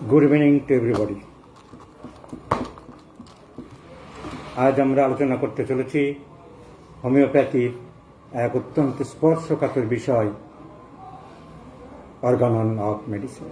Good evening to everybody. আজ আমরা আলোচনা করতে চলেছি হোমিওপ্যাথির এক অত্যন্ত স্পর্শকাতর বিষয়, Organon of medicine.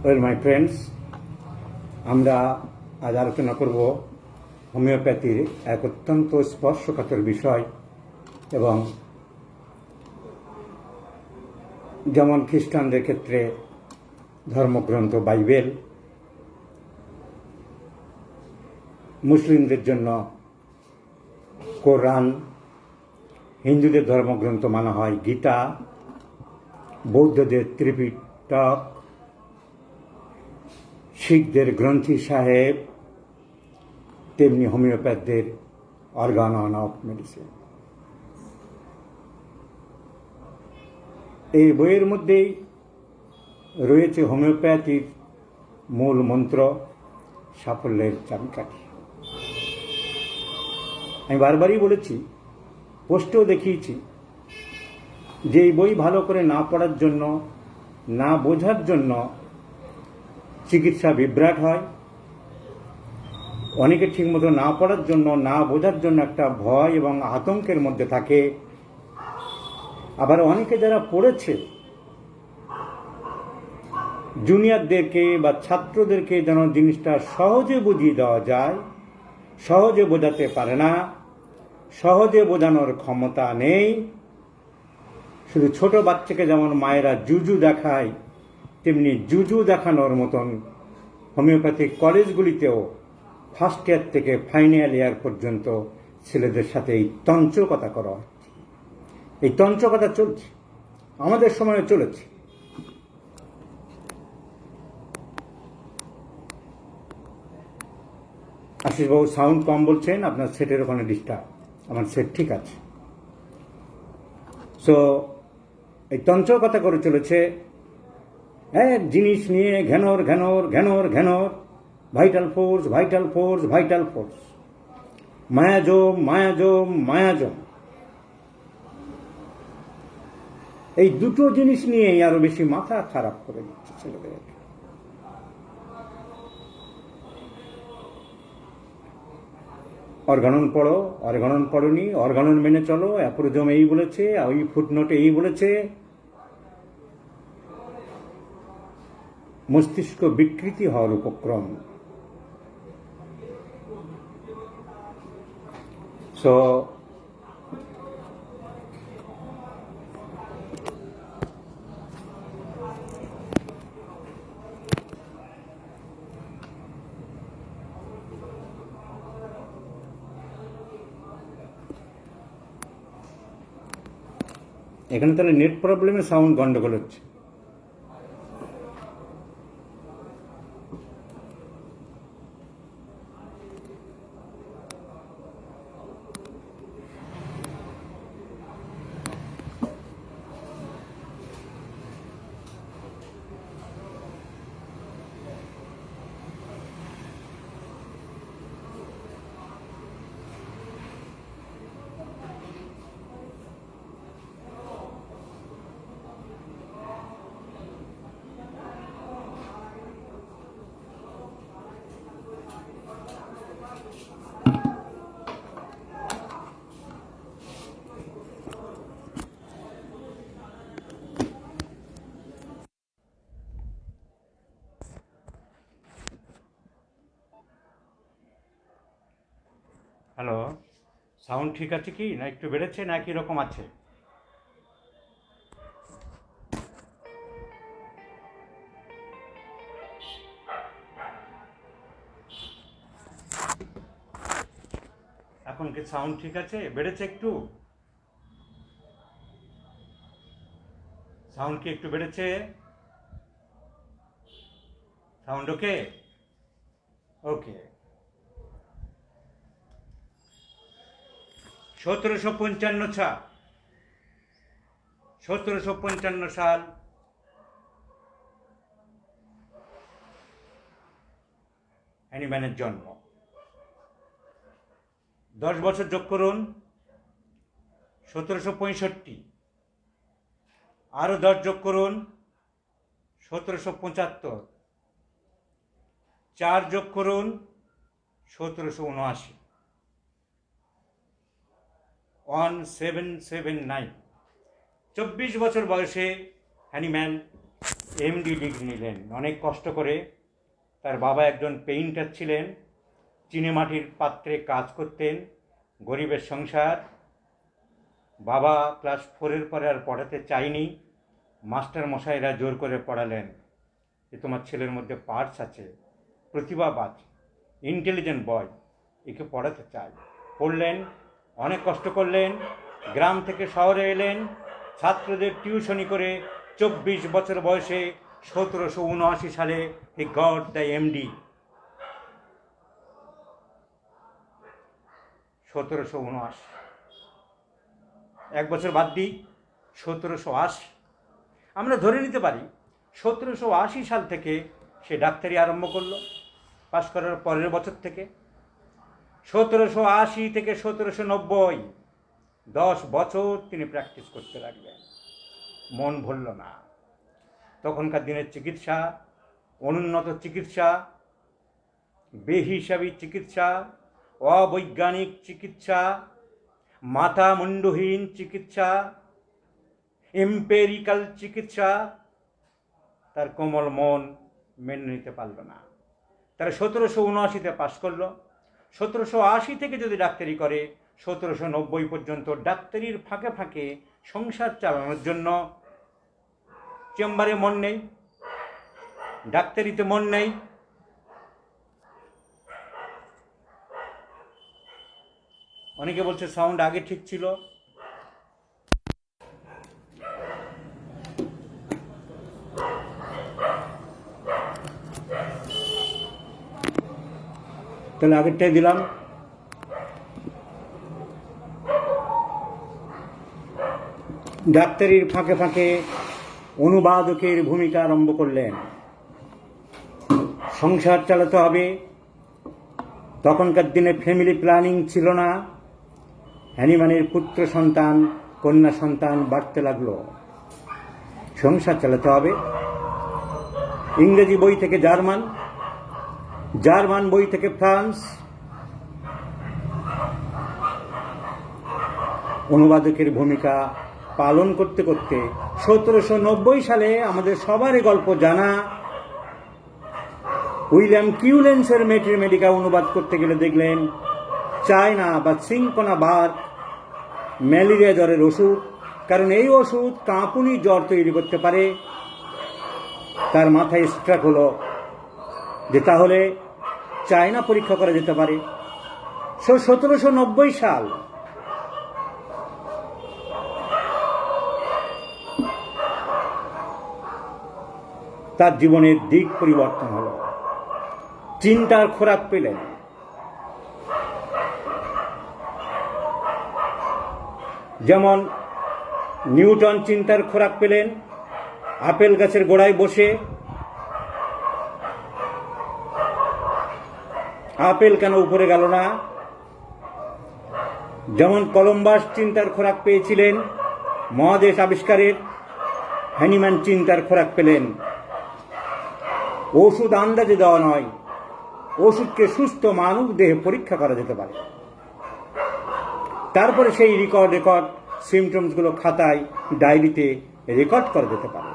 Well my friends, আমরা আজ আলোচনা করব হোমিওপ্যাথির এক অত্যন্ত স্পর্শকাতর বিষয়। এবং যেমন খ্রিস্টানদের ক্ষেত্রে ধর্মগ্রন্থ বাইবেল, মুসলিমদের জন্য কোরআন, হিন্দুদের ধর্মগ্রন্থ মানা হয় গীতা, বৌদ্ধদের ত্রিপিটক, শিখদের গ্রন্থি সাহেব, তেমনি হোমিওপ্যাথদের অর্গানন অফ মেডিসিন। এই বইয়ের মধ্যেই রয়েছে হোমিওপ্যাথির মূল মন্ত্র, সাফল্যের চাবিকাঠি। আমি বারবারই বলেছি, পোস্টেও দেখিয়েছি যে এই বই ভালো করে না পড়ার জন্য, না বোঝার জন্য চিকিৎসা বিভ্রাট হয়। অনেকে ঠিকমতো না পড়ার জন্য, না বোঝার জন্য একটা ভয় এবং আতঙ্কের মধ্যে থাকে। আবার অনেকে যারা পড়েছে, জুনিয়রদেরকে বা ছাত্রদেরকে যেন জিনিসটা সহজে বুঝিয়ে দেওয়া যায়, সহজে বোঝাতে পারে না, সহজে বোঝানোর ক্ষমতা নেই। শুধু ছোট বাচ্চাকে যেমন মায়েরা জুজু দেখায়, তেমনি জুজু দেখানোর মতন হোমিওপ্যাথিক কলেজগুলিতেও ফার্স্ট ইয়ার থেকে ফাইনাল ইয়ার পর্যন্ত ছেলেদের সাথে এই তন্ত্রকথা করা হচ্ছে। এই তন্ত্রকথা চলছে, আমাদের সময়ে চলেছে। আশিসবাবু সাউন্ড কম বলছেন, আপনার সেটের ওখানে ডিস্টার্ব। আমার সেট ঠিক আছে। সো এই তন্ত্রকথা করে চলেছে, এক জিনিস নিয়ে ঘ্যানর ঘ্যানর ঘ্যানর ঘ্যানর, vital force vital force vital force, miasm miasm miasm. এই দুটো জিনিস নিয়েই আরো বেশি মাথা খারাপ করে দিচ্ছে ছেলেদের। অর্গানন পড়ো, অর্গানন পড়নি, অর্গানন মেনে চলো, অ্যাপ্রোজম এই বলেছে, ওই ফুটনোটে এই বলেছে। মস্তিষ্ক বিকৃতি হওয়ার উপক্রম। সো এখানে তাহলে নেট প্রবলেমে সাউন্ড গন্ডগোল হচ্ছে। হ্যালো, সাউন্ড ঠিক আছে কি, না একটু বেড়েছে, না কি রকম আছে? এখন কি সাউন্ড ঠিক আছে, বেড়েছে একটু? সাউন্ড কি একটু বেড়েছে? সাউন্ড ওকে? ওকে। 1755 সাল হ্যানিম্যানের জন্ম। 10 বছর যোগ করুন, 1765। আরও 10 যোগ করুন, 1775। 4 যোগ করুন, 1779। 1779। 24 বছর বয়সে হ্যানিম্যান এমডি ডিগ্রি নিলেন, অনেক কষ্ট করে। তার বাবা একজন পেইন্টার ছিলেন, চিনেমাটির পাত্রে কাজ করতেন, গরিবের সংসার। বাবা ক্লাস 4-এর পরে আর পড়াতে চায়নি, মাস্টার মশাইরা জোর করে পড়ালেন যে তোমার ছেলের মধ্যে পার্টস আছে, প্রতিভাবান, ইন্টেলিজেন্ট বয়, একে পড়াতে চাই। পড়লেন, অনেক কষ্ট করলেন, গ্রাম থেকে শহরে এলেন, ছাত্রদের টিউশনি করে 24 বছর বয়সে 1779 সালে হি গট দ্য এমডি। 1779, 1 বছর বাদ দিই, 1780। আমরা ধরে নিতে পারি 1780 সাল থেকে সে ডাক্তারি আরম্ভ করলো, পাশ করার পরের বছর থেকে। 1780 থেকে 1790, 10 বছর তিনি প্র্যাকটিস করতে লাগলেন। মন ভরল না। তখনকার দিনের চিকিৎসা, অনুন্নত চিকিৎসা, বেহিসাবি চিকিৎসা, অবৈজ্ঞানিক চিকিৎসা, মাথা মুন্ডহীন চিকিৎসা, এম্পেরিক্যাল চিকিৎসা তার কোমল মন মেনে নিতে পারল না। তারা 1779-তে পাশ করলো। 1780 থেকে যদি ডাক্তারি করে 1790 পর্যন্ত ডাক্তারির ফাঁকে ফাঁকে সংসার চালানোর জন্য চেম্বারে মন নেই, ডাক্তারিতে মন নেই। অনেকে বলছে সাউন্ড আগে ঠিক ছিল। তাহলে আগেরটাই দিলাম। ডাক্তারির ফাঁকে ফাঁকে অনুবাদকের ভূমিকা আরম্ভ করলেন। সংসার চালাতে হবে, তখনকার দিনে ফ্যামিলি প্ল্যানিং ছিল না। হ্যানিম্যানের পুত্র সন্তান, কন্যা সন্তান বাড়তে লাগলো। সংসার চালাতে হবে। ইংরেজি বই থেকে জার্মান, জার্মান বই থেকে ফ্রান্স। অনুবাদকের ভূমিকা পালন করতে করতে 1790 সালে আমাদের সবারই গল্প জানা উইলিয়াম কিউলেন্সের ম্যাথমেটিকা অনুবাদ করতে গেলে দেখলেন চায়না বা সিংকোনা বার্গ ম্যালেরিয়া জ্বরের ওষুধ, কারণ এই ওষুধ কাঁপুনি জ্বর তৈরি করতে পারে। তার মাথায় স্ট্রাক হলো যে তাহলে চায়না পরীক্ষা করা যেতে পারে। 1790 সাল। তার জীবনের দিক পরিবর্তন হলো, চিন্তার খোরাক পেলেন। যেমন নিউটন চিন্তার খোরাক পেলেন আপেল গাছের গোড়ায় বসে। আপেল কেন উপরে গেল না? যেমন কলম্বাস চিন্তার খোরাক পেয়েছিলেন মহাদেশ আবিষ্কারের, হ্যানিম্যান চিন্তার খোরাক পেলেন ওষুধ আন্দাজে দেওয়া নয়, ওষুধকে সুস্থ মানব দেহে পরীক্ষা করা যেতে পারে। তারপরে সেই রেকর্ড সিমটমসগুলো খাতায়, ডায়েরিতে রেকর্ড করা যেতে পারে।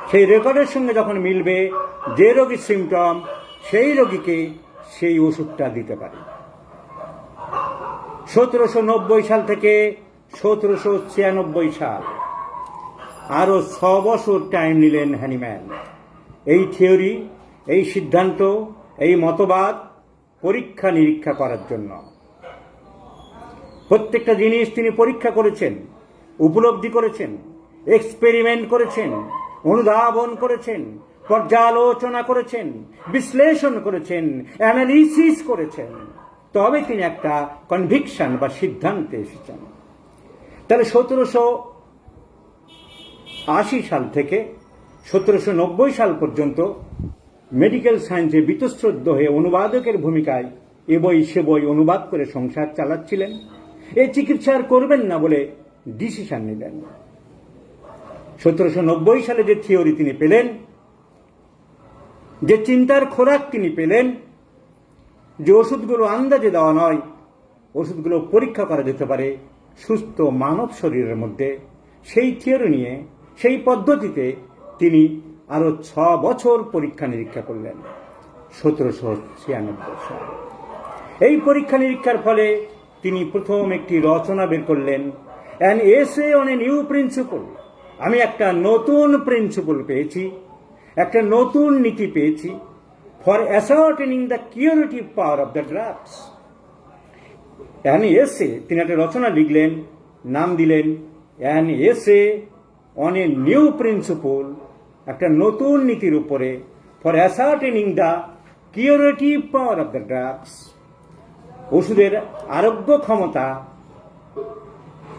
সেই রেকর্ডের সঙ্গে যখন মিলবে যে রোগীর সিমটম, সেই রোগীকে সেই ওষুধটা দিতে পারে। 1790 সাল থেকে 1796 সাল, আরো 6 বছর টাইম নিলেন হ্যানিম্যান এই থিওরি, এই সিদ্ধান্ত, এই মতবাদ পরীক্ষা নিরীক্ষা করার জন্য। প্রত্যেকটা জিনিস তিনি পরীক্ষা করেছেন, উপলব্ধি করেছেন, এক্সপেরিমেন্ট করেছেন, অনুধাবন করেছেন, পর্যালোচনা করেছেন, বিশ্লেষণ করেছেন, অ্যানালিসিস করেছেন, তবে তিনি একটা কনভিকশন বা সিদ্ধান্তে এসেছেন। তাহলে 1780 সাল থেকে 1790 সাল পর্যন্ত মেডিকেল সায়েন্সে বীতশ্রদ্ধ হয়ে অনুবাদকের ভূমিকায় এ বই সে বই অনুবাদ করে সংসার চালাচ্ছিলেন। এই চিকিৎসা আর করবেন না বলে ডিসিশন নিলেন। 1790 সালে যে থিওরি তিনি পেলেন, যে চিন্তার খোরাক তিনি পেলেন, যে ওষুধগুলো আন্দাজে দেওয়া নয়, ওষুধগুলো পরীক্ষা করা যেতে পারে সুস্থ মানব শরীরের মধ্যে, সেই থিওরি নিয়ে, সেই পদ্ধতিতে তিনি আরো 6 বছর পরীক্ষা নিরীক্ষা করলেন 1796 সাল। এই পরীক্ষা নিরীক্ষার ফলে তিনি প্রথম একটি রচনা বের করলেন, an essay on a new principle. আমি একটা নতুন প্রিন্সিপল পেয়েছি, একটা নতুন নীতি পেয়েছি, for ascertaining the curative power of the drugs. An essay, তিনি একটা রচনা লিখলেন, নাম দিলেন an essay on a new principle, একটা নতুন নীতির উপরে, for ascertaining the curative power of the drugs. ওষুধের আরোগ্য ক্ষমতা,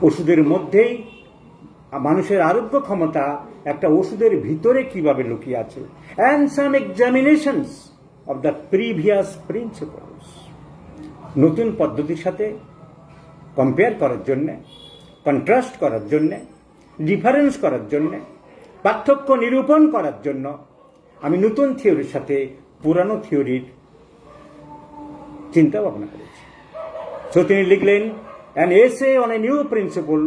ওষুধের মধ্যেই মানুষের আরোগ্য ক্ষমতা একটা ওষুধের ভিতরে কিভাবে লুকিয়ে আছে, and some examinations of the previous principles. নতুন পদ্ধতির সাথে কম্পেয়ার করার জন্যে, কন্ট্রাস্ট করার জন্যে, ডিফারেন্স করার জন্যে, পার্থক্য নিরূপণ করার জন্য আমি নতুন থিওরির সাথে পুরানো থিওরির চিন্তা ভাবনা করেছি। তো তিনি লিখলেন an essay on a new principle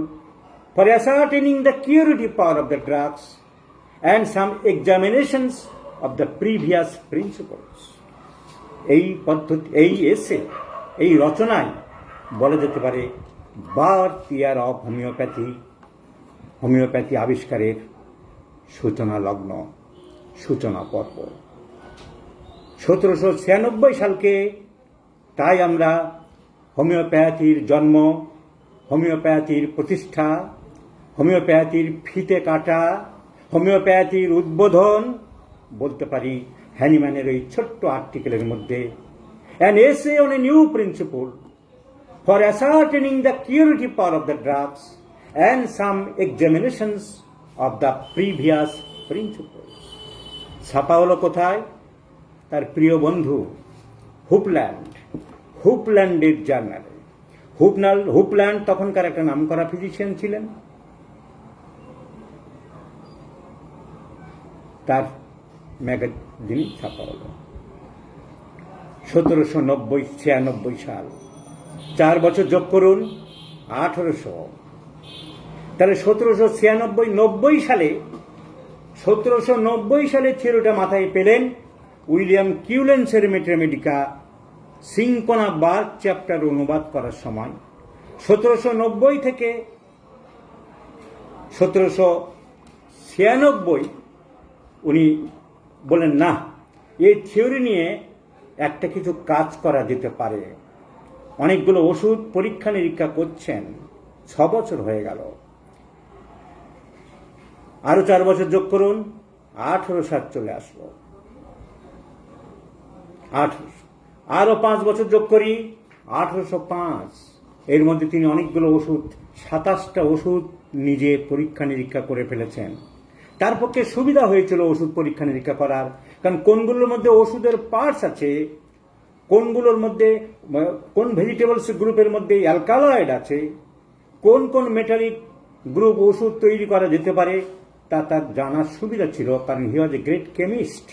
for ascertaining the curative power of the drugs and some examinations of the previous principles. এই পদ্ধতি, এই এসে, এই রচনায় বলা যেতে পারে birth year of homeopathy, homeopathy আবিষ্কারের সূচনা লগ্ন, সূচনা পর্ব 1796 সালকে। তাই আমরা হোমিওপ্যাথির জন্ম, হোমিওপ্যাথির প্রতিষ্ঠা, হোমিওপ্যাথির ফিতে কাটা, হোমিওপ্যাথির উদ্বোধন বলতে পারি হ্যানিম্যানের ওই ছোট্ট আর্টিকেলের মধ্যে, an essay on a new principle for ascertaining the curative power of the drugs and some examinations of the previous principles. ছাপা হলো কোথায়? তার প্রিয় বন্ধু হুপল্যান্ডের জার্নালে। হুপল্যান্ড তখনকার একটা নামকরা ফিজিশিয়ান ছিলেন। তার ম্যাগাজিন ছাপা হলো 1796 সাল। 4 বছর যোগ করুন, 1800। তাহলে 1796-90 সালে 1790 সালে থিওরিটা মাথায় পেলেন উইলিয়াম কিউলেন্সের মেট্রামেডিকা সিঙ্কোনা বার্গ চ্যাপ্টার অনুবাদ করার সময়। 1790 থেকে 1796 উনি বলেন না, এই থিওরি নিয়ে একটা কিছু কাজ করা যেতে পারে। অনেকগুলো ওষুধ পরীক্ষা নিরীক্ষা করছেন, 6 বছর হয়ে গেল। আরো 4 বছর যোগ করুন, 1860 চলে আসলো। 1800 আরো 5 বছর যোগ করি, 1805। এর মধ্যে তিনি অনেকগুলো ওষুধ, 27টা ওষুধ নিজে পরীক্ষা নিরীক্ষা করে ফেলেছেন। তার পক্ষে সুবিধা হয়েছিল ওষুধ পরীক্ষা নিরীক্ষা করার, কারণ কোনগুলোর মধ্যে ওষুধের পার্টস আছে, কোনগুলোর মধ্যে, কোন ভেজিটেবলস গ্রুপের মধ্যে অ্যালকালয়েড আছে, কোন কোন মেটালিক গ্রুপ ওষুধ তৈরি করা যেতে পারে, তা তার জানার সুবিধা ছিল, কারণ হি ওয়াজ এ গ্রেট কেমিস্ট।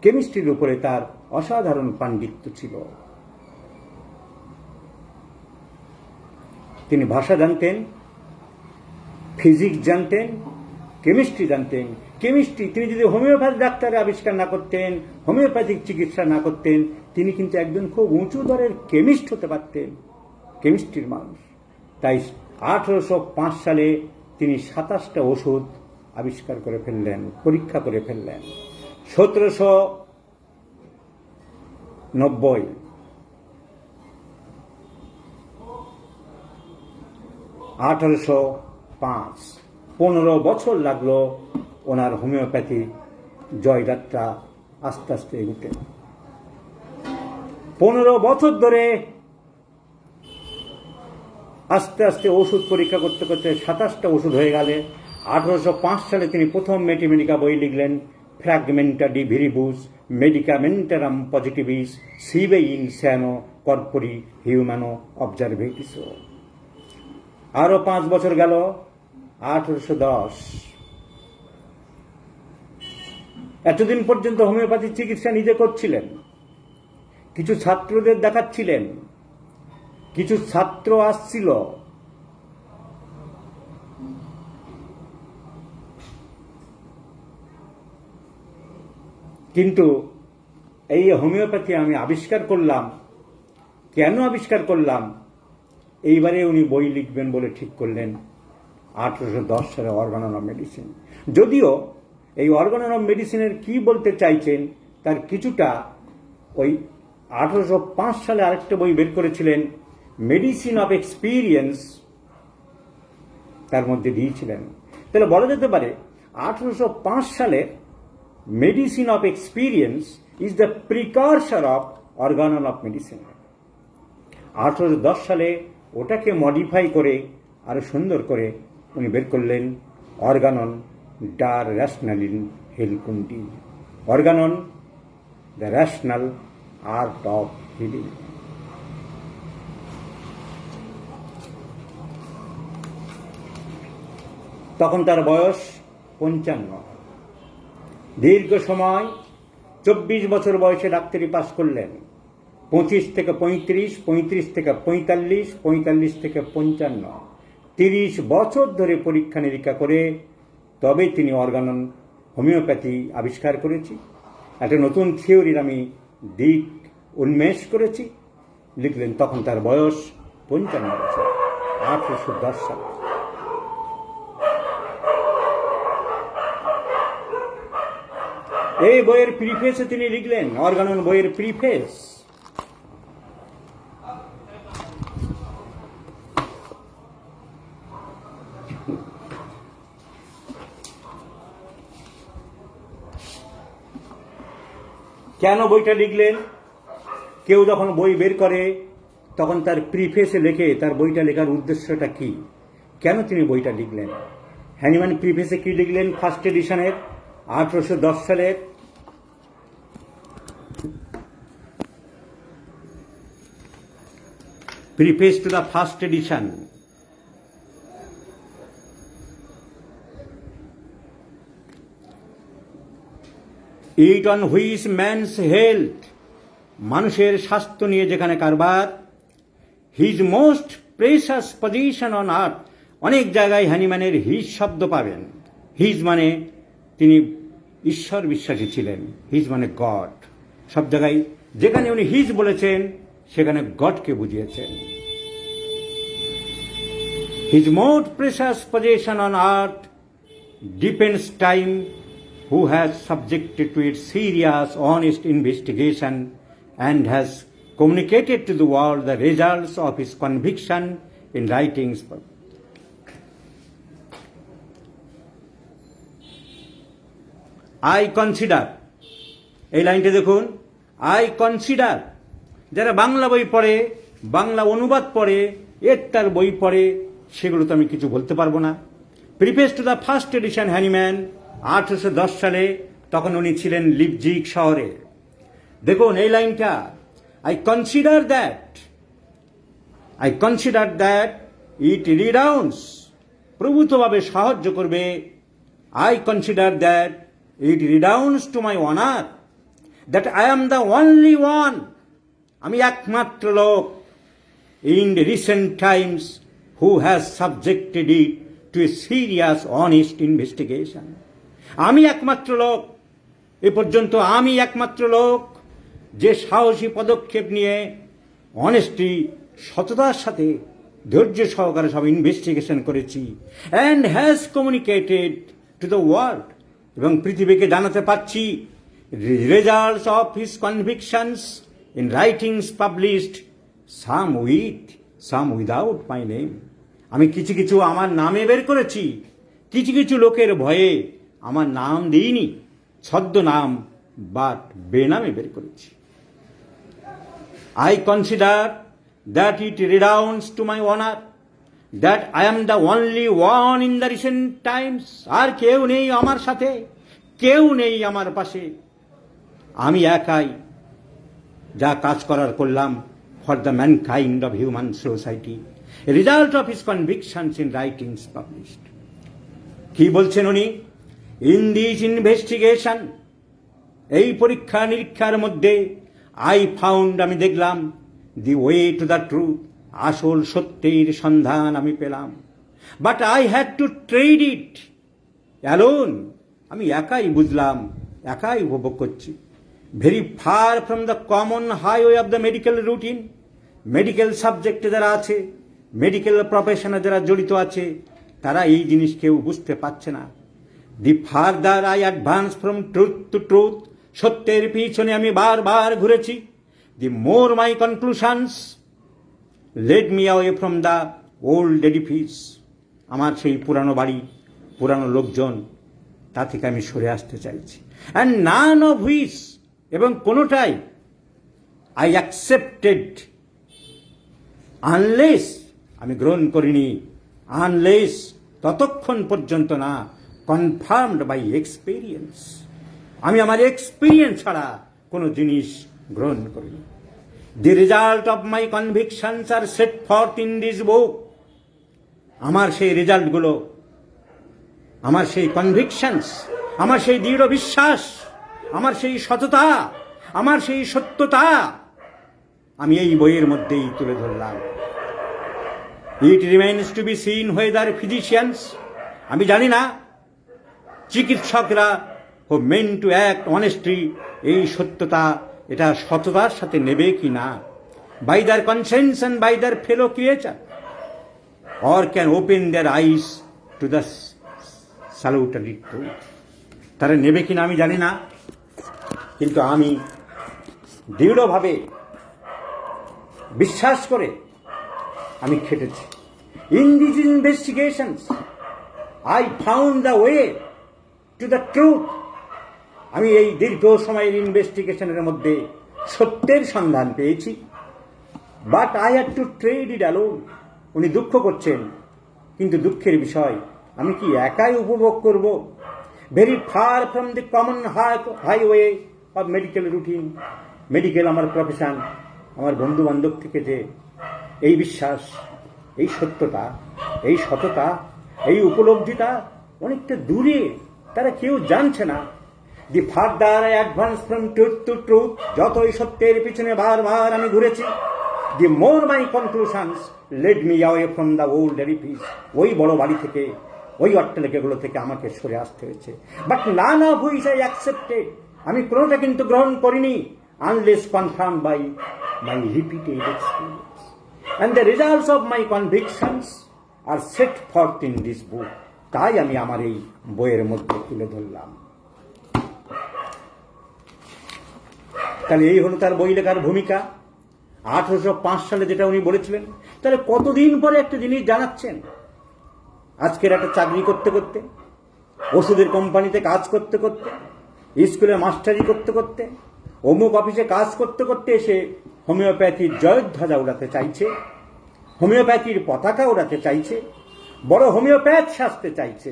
কেমিস্ট্রির উপরে তার অসাধারণ পাণ্ডিত্য ছিল। তিনি ভাষা জানতেন, ফিজিক্স জানতেন, কেমিস্ট্রি জানতেন। কেমিস্ট্রি তিনি যদি হোমিওপ্যাথি ডাক্তারের আবিষ্কার না করতেন, হোমিওপ্যাথিক চিকিৎসা না করতেন, তিনি কিন্তু একজন খুব উঁচু দরের কেমিস্ট হতে পারতেন। কেমিস্ট্রির মানুষ। তাই 1805 সালে তিনি 27টা ওষুধ আবিষ্কার করে ফেললেন, পরীক্ষা করে ফেললেন। 1790 1805 15 বছর লাগলো ওনার হোমিওপ্যাথি জয়যাত্রা আস্তে আস্তে এগোতে। 15 বছর ধরে আস্তে আস্তে ওষুধ পরীক্ষা করতে করতে 27টা ওষুধ হয়ে গেলে 1805 সালে তিনি প্রথম ম্যাথমেটিকা বই লিখলেন, ফ্র্যাগমেন্টা ডি ভিরিবুস মেডিকামেন্টারাম পজিটিভিস সিবে ইন স্যানো কর্পোরি হিউম্যানো অবজারভেটিসো। আরো 5 বছর গেল, 1810। এতদিন পর্যন্ত হোমিওপ্যাথি চিকিৎসা নিজে করছিলেন, কিছু ছাত্রদের দেখাচ্ছিলেন, কিছু ছাত্র আসছিল, কিন্তু এই হোমিওপ্যাথি আমি আবিষ্কার করলাম। কেন আবিষ্কার করলাম? এইবারে উনি বই লিখবেন বলে ঠিক করলেন 1810 সালে অর্গানন অফ মেডিসিন। যদিও এই অর্গানন অফ মেডিসিনের কি বলতে চাইছেন তার কিছুটা ওই 1805 সালে আরেকটা বই বের করেছিলেন, মেডিসিন অফ এক্সপিরিয়েন্স, তার মধ্যে দিয়েছিলেন। তাহলে বলা যেতে পারে 1805 সালে medicine of experience is the precursor of Organon of medicine. 1810 সালে ওটাকে মডিফাই করে আরো সুন্দর করে উনি বের করলেন অর্গানন ডার র্যাশনালিন হেলকুন্ডি, Organon the rational art of healing. তখন তার বয়স 55। দীর্ঘ সময় 24 বছর বয়সে ডাক্তারি পাশ করলেন। 25 থেকে 35, 35 থেকে 45, 45 থেকে 55, 30 বছর ধরে পরীক্ষা নিরীক্ষা করে তবে তিনি অর্গানন হোমিওপ্যাথি আবিষ্কার করেছি। একটা নতুন থিওরির আমি দিক উন্মেষ করেছি লিখলেন। তখন তার বয়স 55 বছর, 1810 সালে। এই বইয়ের প্রিফেসে তিনি লিখলেন, অর্গানন বইয়ের প্রিফেস, কেন বইটা লিখলেন? কেউ যখন বই বের করে তখন তার প্রিফেসে লেখে তার বইটা লেখার উদ্দেশ্যটা কি, কেন তিনি বইটা লিখলেন। হ্যানিম্যান প্রিফেসে কি লিখলেন? ফার্স্ট এডিশনের 1810 সালের preface to the first addition. It on which man's health, মানুষের স্বাস্থ্য নিয়ে যেখানে কারবার, his most precious position on earth, অনেক জায়গায় হ্যানিম্যানের হিজ শব্দ পাবেন। হিজ মানে তিনি ঈশ্বর বিশ্বাসী ছিলেন, হিজ মানে গড। সব জায়গায় যেখানে উনি হিজ বলেছেন সেখানে গডকে বুঝিয়েছেন। His most precious position on earth depends time who has subjected to its serious, honest investigation and has communicated to the world the results of his conviction in writings. I consider, এই লাইনটা দেখুন, I consider, যারা বাংলা বই পড়ে, বাংলা অনুবাদ পড়ে, তার বই পড়ে, সেগুলো তো আমি কিছু বলতে পারবো না। Preface to the first addition Hahnemann 1810 সালে, তখন উনি ছিলেন লিপজিগ শহরে। দেখুন এই লাইনটা, I consider that it redounds, প্রভূতভাবে সাহায্য করবে। I consider that it redounds to my honour that I am the only one, আমি একমাত্র লোক in recent times who has subjected it to a serious honest investigation. আমি একমাত্র লোক, এ পর্যন্ত আমি একমাত্র লোক যে সাহসী পদক্ষেপ নিয়ে অনেস্টি সততার সাথে ধৈর্য সহকারে সব ইনভেস্টিগেশন করেছি and has communicated to the world, এবং পৃথিবীকে জানাতে পারছি results of his কনভিকশনস in writings published, some with some without my name. আমি কিছু কিছু আমার নামে বের করেছি, কিছু কিছু লোকের ভয়ে আমার নাম দিইনি, ছদ্মনাম বাট বেনামে বের করেছি। I consider that it redounds to my honor that I am the only one in the recent times, আর কেউ নেই আমার সাথে, কেউ নেই আমার পাশে, আমি একাই যা কাজ করার করলাম for the mankind of human society, result of his কনভিকশনস in writings published. কি বলছেন উনি? ইন দিস ইনভেস্টিগেশন, এই পরীক্ষা নিরীক্ষার মধ্যে আই ফাউন্ড, আমি দেখলাম, the way to the truth, আসল সত্যের সন্ধান আমি পেলাম। But I had to tread it alone, আমি একাই বুঝলাম, একাই উপভোগ করছি। Very far from the common highway of the medical routine, medical সাবজেক্টে যারা আছে, মেডিকেল প্রফেশনে যারা জড়িত আছে, তারা এই জিনিস কেউ বুঝতে পারছে না। The further I advance from truth to truth, সত্যের পিছনে আমি বারবার ঘুরেছি। The more my conclusions led me away from the old edifice, আমার সেই পুরানো বাড়ি, পুরানো লোকজন, তা থেকে আমি সরে আসতে চাইছি। অ্যান্ড নান অফ হুইচ, এবং কোনোটাই আই অ্যাকসেপ্টেড আনলেস, আমি গ্রহণ করিনি, আনলেস, ততক্ষণ পর্যন্ত না, কনফার্মড বাই এক্সপিরিয়েন্স, আমি আমার এক্সপিরিয়েন্স ছাড়া কোনো জিনিস গ্রহণ করিনি। The result of my convictions are set forth in this book, আমার সেই রেজাল্টগুলো, আমার সেই কনভিকশনস, আমার সেই দৃঢ় বিশ্বাস, আমার সেই সততা, আমার সেই সত্যতা আমি এই বইয়ের মধ্যেই তুলে ধরলাম। It remains to be seen whether physicians, আমি জানি না চিকিৎসকরা who mean to act honestly, এই সত্যতা, এটা সততার সাথে নেবে কি না, by their conscience and by their fellow creature, or can open their eyes to the salutary truth, তারা নেবে কিনা আমি জানি না, কিন্তু আমি দৃঢ়ভাবে বিশ্বাস করে আমি খেটেছি। In this investigations I found the way to the truth, আমি এই দীর্ঘ সময়ের ইনভেস্টিগেশনের মধ্যে সত্যের সন্ধান পেয়েছি। But I had to tread it alone, উনি দুঃখ করছেন, কিন্তু দুঃখের বিষয়, আমি কি একাই উপভোগ করব? Very far from the common highway of medical routine, medical আমার প্রফেশন, আমার বন্ধু বান্ধব থেকে যে এই বিশ্বাস, এই সত্যতা, এই সততা, এই উপলব্ধিটা অনেকটা দূরে, তারা কেউ জানছে না। The further I advance from truth to truth, যতই সত্যের পিছনে বারবার আমি ঘুরেছি, the more my conclusions led me away from the old edifice, ওই বড় বাড়ি থেকে, ওই অট্টালিকাগুলো থেকে আমাকে সরে আসতে হয়েছে। But none of which I accepted, আমি কোনোটা কিন্তু গ্রহণ করিনি, unless confirm by my repeated experience, and the results of my convictions are set forth in this book, তাই আমি আমার এই বইয়ের মধ্যে তুলে ধরলাম। তাহলে এই হলো তার বই লেখার ভূমিকা। 1805 সালে যেটা উনি বলেছিলেন, তাহলে কতদিন পরে একটা জিনিস জানাচ্ছেন। আজকের একটা চাকরি করতে করতে, ওষুধের কোম্পানিতে কাজ করতে করতে, স্কুলে মাস্টারি করতে করতে, অমুক অফিসে কাজ করতে করতে এসে হোমিওপ্যাথির জয়ধ্বজা উড়াতে চাইছে, হোমিওপ্যাথির পতাকা উড়াতে চাইছে, বড় হোমিওপ্যাথ সাজতে চাইছে,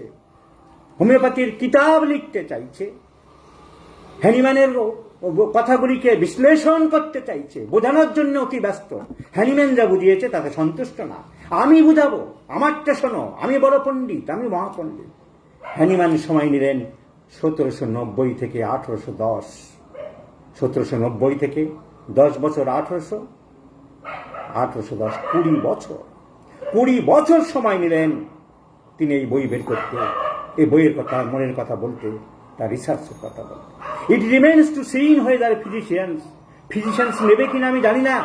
হোমিওপ্যাথির কিতাব লিখতে চাইছে, হ্যানিম্যানের কথাগুলিকে বিশ্লেষণ করতে চাইছে, বোঝানোর জন্য অতি ব্যস্ত। হ্যানিম্যান যা বুঝিয়েছে তাতে সন্তুষ্ট না, আমি বুঝাবো, আমারটা শোনো, আমি বড় পণ্ডিত, আমি মহাপণ্ডিত। হ্যানিম্যান সময় নিলেন 1790 থেকে 1810, 1790 থেকে 10 বছর, 1810, 20 বছর সময় নিলেন তিনি এই বই বের করতে, এই বইয়ের কথা, মনের কথা বলতে, তার রিসার্চের কথা বলতে। It remains to seen whether physicians নেবে কিনা আমি জানি না,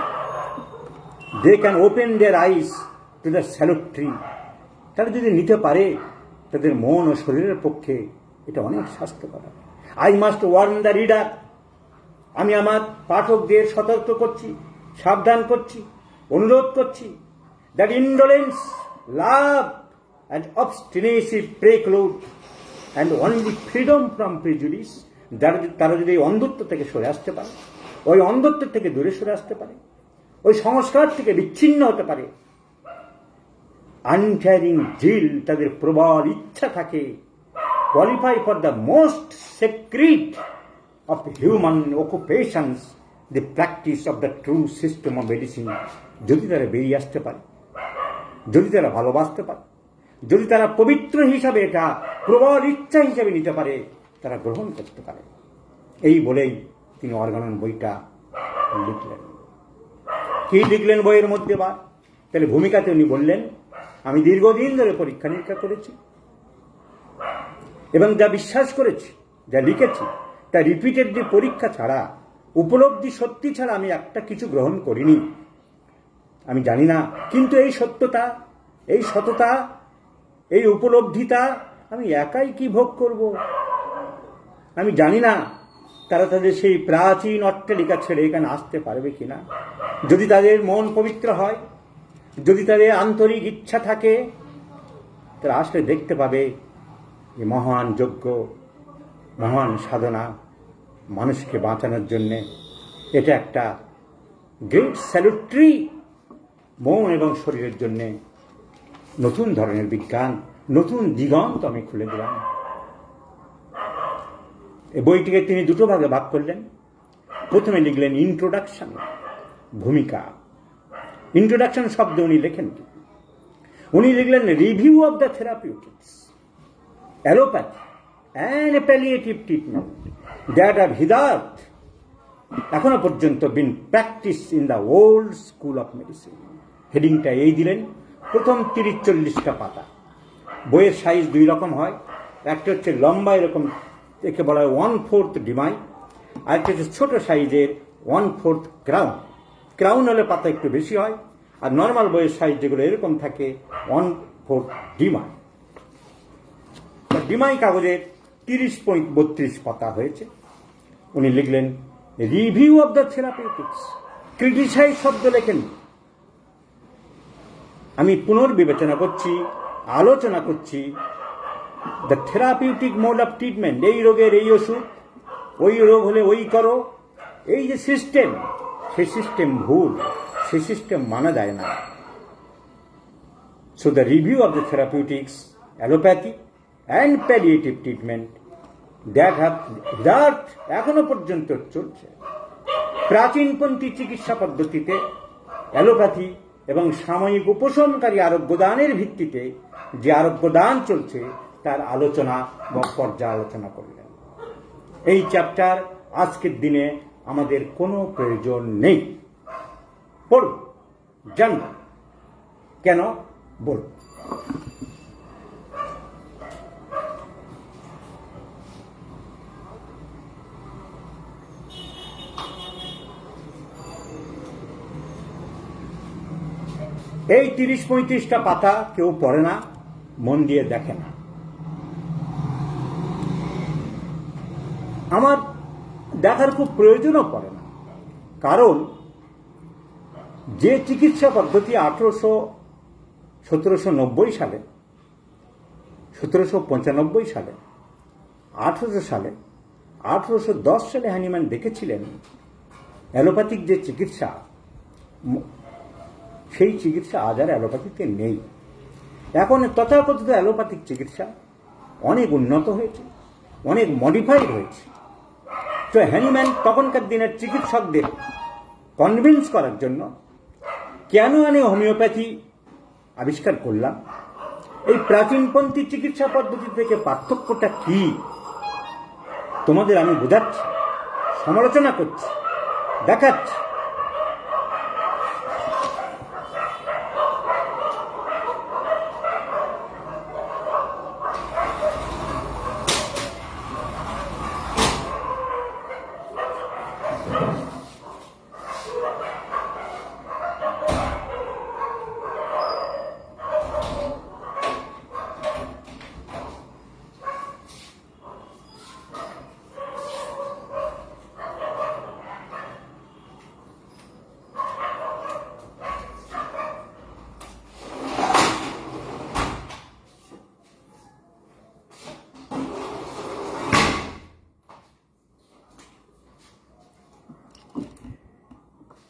they can open their eyes to the salutary. তারা যদি নিতে পারে, তাদের মন ও শরীরের পক্ষে এটা অনেক স্বাস্থ্যকর। I must warn the reader, আমি আমার পাঠকদের সতর্ক করছি, সাবধান করছি, অনুরোধ করছি, that indolence, love and obstinacy preclude and only freedom from prejudice. তারা যদি এই অন্ধত্ব থেকে সরে আসতে পারে, ওই অন্ধত্ব থেকে দূরে সরে আসতে পারে, ওই সংস্কার থেকে বিচ্ছিন্ন হতে পারে, আনটায়ারিং জিল, তাদের প্রবল ইচ্ছা থাকে, qualify for the most sacred of human occupations, the practice of the true system of medicine, যদি তারা বেরিয়ে আসতে পারে, যদি তারা ভালোবাসতে পারে, যদি তারা পবিত্র হিসাবে এটা প্রবল ইচ্ছা হিসাবে নিতে পারে, তারা গ্রহণ করতে পারে। এই বলেই তিনি অর্গানন বইটা লিখলেন। কি লিখলেন বইয়ের মধ্যে? বা তাহলে ভূমিকাতে উনি বললেন, আমি দীর্ঘদিন ধরে পরীক্ষা নিরীক্ষা করেছি এবং যা বিশ্বাস করেছি, যা লিখেছি, তা রিপিটেডলি পরীক্ষা ছাড়া, উপলব্ধি সত্যি ছাড়া আমি একটা কিছু গ্রহণ করিনি। আমি জানি না, কিন্তু এই সত্যতা, এই সততা, এই উপলব্ধিতা আমি একাই কি ভোগ করব? আমি জানি না তারা তাদের সেই প্রাচীন অট্টালিকা ছেড়ে এখানে আসতে পারবে কিনা। যদি তাদের মন পবিত্র হয়, যদি তাদের আন্তরিক ইচ্ছা থাকে, তারা আসলে দেখতে পাবে যে মহান যজ্ঞ, মহান সাধনা মানুষকে বাঁচানোর জন্যে এটা একটা গ্রেট স্যালুট্রি, মন এবং শরীরের জন্যে নতুন ধরনের বিজ্ঞান, নতুন দিগন্ত আমি খুলে দিলাম। এই বইটিকে তিনি দুটো ভাগে ভাগ করলেন। প্রথমে লিখলেন ইন্ট্রোডাকশন, ভূমিকা। ইন্ট্রোডাকশন শব্দে উনি লেখেন কি? উনি লিখলেন review of the therapeutics, allopathy and palliative treatment that have hitherto এখনো পর্যন্ত been practised in the old school of medicine. হেডিংটা এই দিলেন। প্রথম 30-40টা পাতা। বইয়ের সাইজ দুই রকম হয়, একটা হচ্ছে লম্বা এরকম, একে বলা হয় 1/4 ডিমাই, আর একটা হচ্ছে ছোট সাইজের 1/4 ক্রাউন। ক্রাউন হলে পাতা একটু বেশি হয়, আর নর্মাল বইয়ের সাইজ যেগুলো এরকম থাকে 1/4 ডিমাই। ডিমাই কাগজের 30-32 পাতা হয়েছে। উনি লিখলেন review of the therapeutics. Criticise শব্দ লেখেন। আমি পুনর্বিবেচনা করছি, আলোচনা করছি the therapeutic mode of treatment. এই রোগের এই ওষুধ, ওই রোগ হলে ওই করো, এই যে সিস্টেম, সেই সিস্টেম ভুল, সেই সিস্টেম মানা যায় না। So the review of the therapeutics, allopathy and palliative treatment that have hitherto এখনো পর্যন্ত চলছে। প্রাচীনপন্থী চিকিৎসা পদ্ধতিতে অ্যালোপ্যাথি এবং সাময়িক উপশমকারী আরোগ্যদানের ভিত্তিতে যে আরোগ্যদান চলছে তার আলোচনা বা পর্যালোচনা করলেন। এই চ্যাপ্টার আজকের দিনে আমাদের কোনো প্রয়োজন নেই। পড়ুন, জানুন, কেন বলুন। এই 30-35টা পাতা কেউ পড়ে না, মন দিয়ে দেখে না। আমার দেখার খুব প্রয়োজনও পড়ে না, কারণ যে চিকিৎসা পদ্ধতি 1790 সালে, 1795 সালে, 1800 সালে, 1810 সালে হ্যানিম্যান দেখেছিলেন, অ্যালোপ্যাথিক যে চিকিৎসা, সেই চিকিৎসা আজ আর অ্যালোপ্যাথিতে নেই। এখন তথাকথিত অ্যালোপ্যাথিক চিকিৎসা অনেক উন্নত হয়েছে, অনেক মডিফাইড হয়েছে। তো হ্যানিম্যান তখনকার দিনের চিকিৎসকদের কনভিন্স করার জন্য কেন আমি হোমিওপ্যাথি আবিষ্কার করলাম, এই প্রাচীনপন্থী চিকিৎসা পদ্ধতি থেকে পার্থক্যটা কি তোমাদের আমি বোঝাচ্ছি, সমালোচনা করছি, দেখাচ্ছি।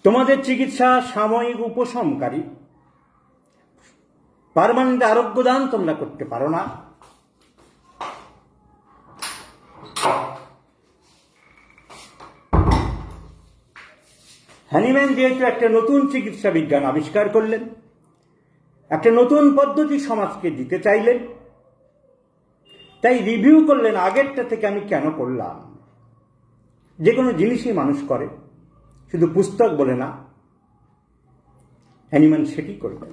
তোমাদের চিকিৎসা সাময়িক উপশমকারী, পার্মানেন্ট আরোগ্য দান তোমরা করতে পারো না। হ্যানিম্যান যেহেতু একটা নতুন চিকিৎসা বিজ্ঞান আবিষ্কার করলেন, একটা নতুন পদ্ধতি সমাজকে দিতে চাইলেন, তাই রিভিউ করলেন আগেরটা থেকে আমি কেন করলাম। যে কোনো জিনিসই মানুষ করে, শুধু পুস্তক বলে না। হ্যানিম্যান সেটি করবেন।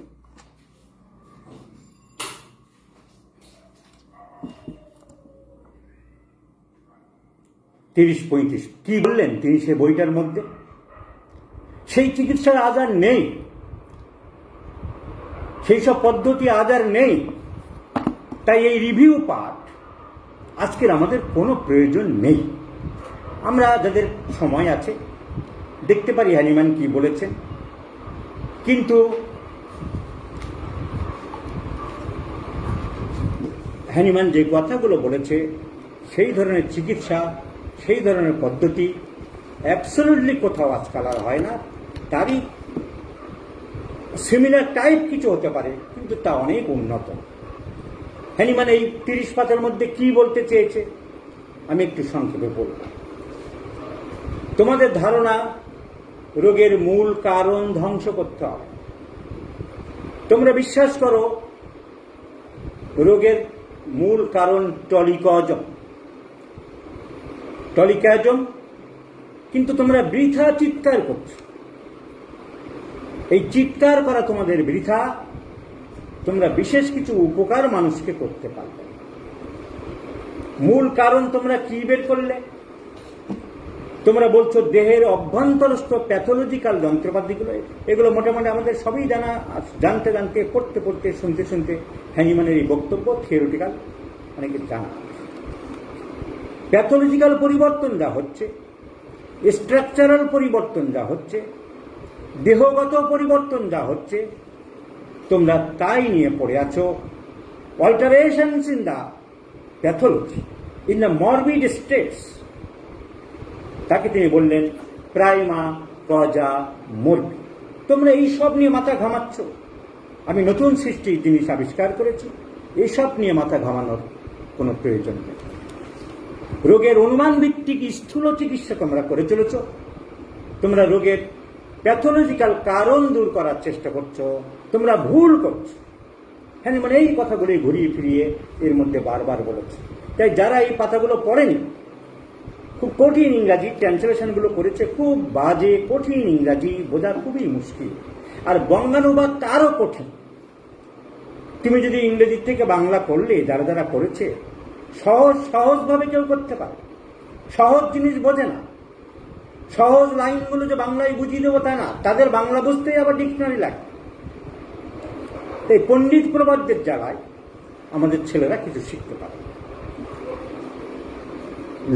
তিরিশ 35 কি বললেন তিনি সে বইটার মধ্যে? সেই চিকিৎসার আজ আর নেই, সেই সব পদ্ধতি আজ আর নেই। তাই এই রিভিউ পাঠ আজকের আমাদের কোনো প্রয়োজন নেই। আমরা যাদের সময় আছে দেখতে পারি হ্যানিম্যান কি বলেছেন, কিন্তু হ্যানিম্যান যে কথাগুলো বলেছে সেই ধরনের চিকিৎসা, সেই ধরনের পদ্ধতি অ্যাবসলিউটলি কোথাও আজকাল আর হয় না। তারই সিমিলার টাইপ কিছু হতে পারে, কিন্তু তা অনেক উন্নত। হ্যানিম্যান এই 30 পাতার মধ্যে কি বলতে চেয়েছে আমি একটু সংক্ষেপে বলব। তোমাদের ধারণা রোগের মূল কারণ ধ্বংস করতে হবে। তোমরা বিশ্বাস করো রোগের মূল কারণ টলিকাজম, কিন্তু তোমরা বৃথা চিৎকার করছো। এই চিৎকার করা তোমাদের বৃথা। তোমরা বিশেষ কিছু উপকার মানুষকে করতে পারবে। মূল কারণ তোমরা কি বের করলে? তোমরা বলছো দেহের অভ্যন্তরস্থ প্যাথোলজিক্যাল যন্ত্রপাতিগুলো, এগুলো মোটামুটি আমাদের সবই জানতে জানতে, পড়তে পড়তে, শুনতে শুনতে হ্যানিম্যানের এই বক্তব্য থিওরিটিক্যাল অনেকে জানা। প্যাথোলজিক্যাল পরিবর্তন যা হচ্ছে, স্ট্রাকচারাল পরিবর্তন যা হচ্ছে, দেহগত পরিবর্তন যা হচ্ছে, তোমরা তাই নিয়ে পড়ে আছো। Alterations in the pathology, in the morbid states, তাকে তিনি বললেন প্রাইমা কজা মরবি। তোমরা এইসব নিয়ে মাথা ঘামাচ্ছ। আমি নতুন সৃষ্টির জিনিস আবিষ্কার করেছি, এইসব নিয়ে মাথা ঘামানোর কোনো প্রয়োজন নেই। রোগের অনুমান ভিত্তিক স্থূল চিকিৎসা তোমরা করে চলেছ। তোমরা রোগের প্যাথোলজিক্যাল কারণ দূর করার চেষ্টা করছো, তোমরা ভুল করছো। হ্যাঁ, মানে এই কথাগুলি ঘুরিয়ে ফিরিয়ে এর মধ্যে বারবার বলেছে। তাই যারা এই পাতাগুলো পড়েনি, খুব কঠিন ইংরাজি ট্রান্সলেশনগুলো করেছে, খুব বাজে কঠিন ইংরাজি, বোঝা খুবই মুশকিল। আর বঙ্গানুবাদ আরও কঠিন। তুমি যদি ইংরেজি থেকে বাংলা করলে, যারা যারা করেছে, সহজভাবে কেউ করতে পারে, সহজ জিনিস বোঝে না। সহজ লাইনগুলো যে বাংলায় বুঝিয়ে দেবো তা না, তাদের বাংলা বুঝতেই আবার ডিকশনারি লাগে। তাই পণ্ডিত প্রবাদদের জ্বালায় আমাদের ছেলেরা কিছু শিখতে পারে।